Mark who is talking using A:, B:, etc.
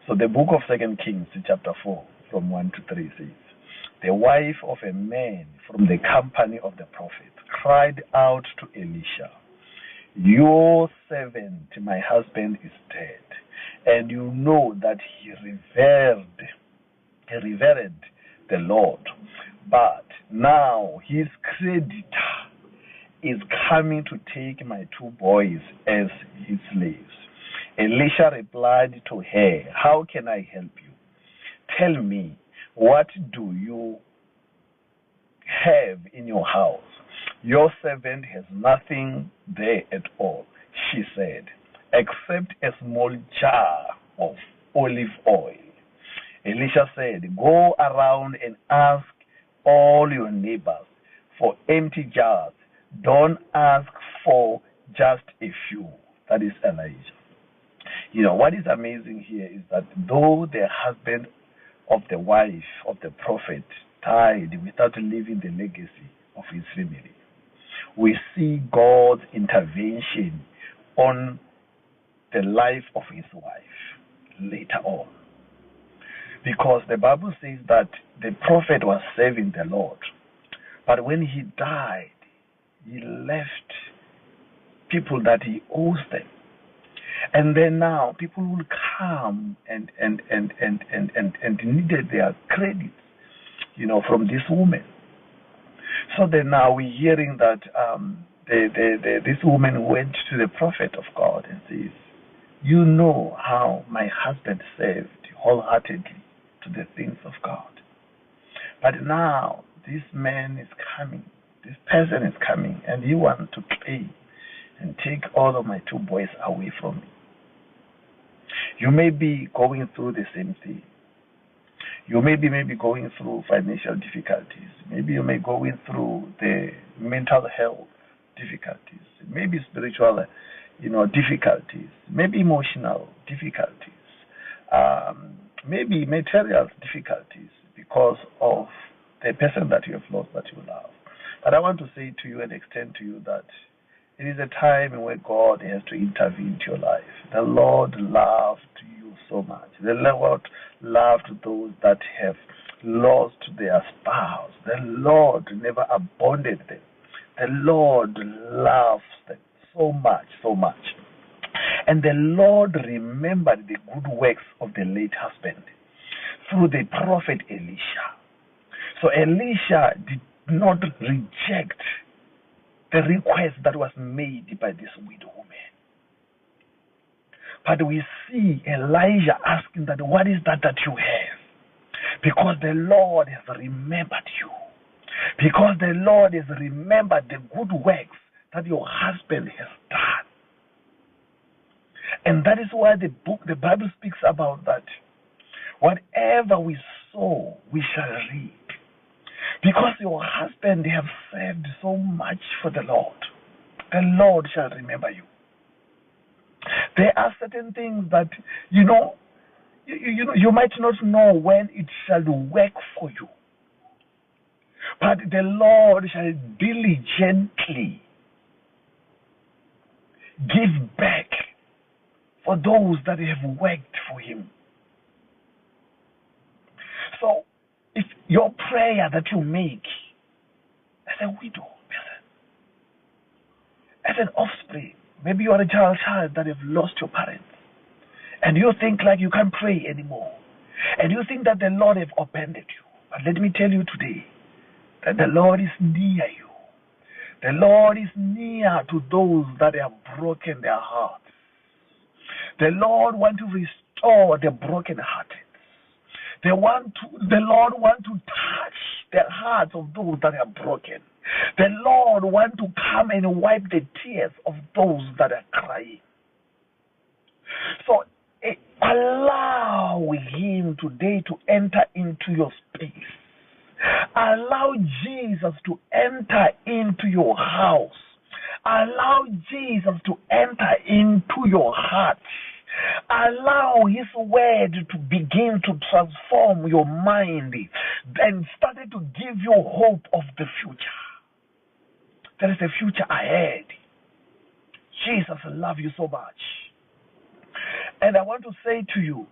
A: So the book of 2 Kings, chapter 4, from 1 to 3 says, the wife of a man from the company of the prophet cried out to Elisha, your servant, my husband, is dead, and you know that he revered the Lord. But now his creditor is coming to take my 2 boys as his slaves. Elisha replied to her, how can I help you? Tell me, what do you have in your house? Your servant has nothing there at all, she said, except a small jar of olive oil. Elisha said, go around and ask all your neighbors for empty jars. Don't ask for just a few. That is Elijah. You know, what is amazing here is that though the husband of the wife of the prophet died without leaving the legacy of his family, we see God's intervention on the life of his wife later on. Because the Bible says that the prophet was serving the Lord, but when he died, he left people that he owes them. And then now people will come and needed their credits, you know, from this woman. So then now we're hearing that this woman went to the prophet of God and says, you know how my husband served wholeheartedly to the things of God. But now this man is coming, this person is coming, and he wants to claim and take all of my 2 boys away from me. You may be going through the same thing. You may be maybe going through financial difficulties. Maybe you may be going through the mental health difficulties. Maybe spiritual, difficulties. Maybe emotional difficulties. Maybe material difficulties because of the person that you have lost that you love. But I want to say to you and extend to you that it is a time where God has to intervene into your life. The Lord loved you so much. The Lord loved those that have lost their spouse. The Lord never abandoned them. The Lord loves them so much, so much. And the Lord remembered the good works of the late husband through the prophet Elisha. So Elisha did not reject the request that was made by this widow woman. But we see Elijah asking that, what is that you have? Because the Lord has remembered you. Because the Lord has remembered the good works that your husband has done. And that is why the Bible speaks about that. Whatever we sow, we shall reap. Because your husband have served so much for the Lord shall remember you. There are certain things that you might not know when it shall work for you, but the Lord shall diligently give back for those that have worked for Him. So, if your prayer that you make as a widow person, as an offspring, maybe you are a child that have lost your parents, and you think like you can't pray anymore, and you think that the Lord have abandoned you. But let me tell you today that the Lord is near you. The Lord is near to those that have broken their hearts. The Lord wants to restore the brokenhearted. The Lord wants to touch the hearts of those that are broken. The Lord wants to come and wipe the tears of those that are crying. So allow Him today to enter into your space. Allow Jesus to enter into your house. Allow Jesus to enter into your heart. Allow His word to begin to transform your mind and started to give you hope of the future. There is a future ahead. Jesus loves you so much. And I want to say to you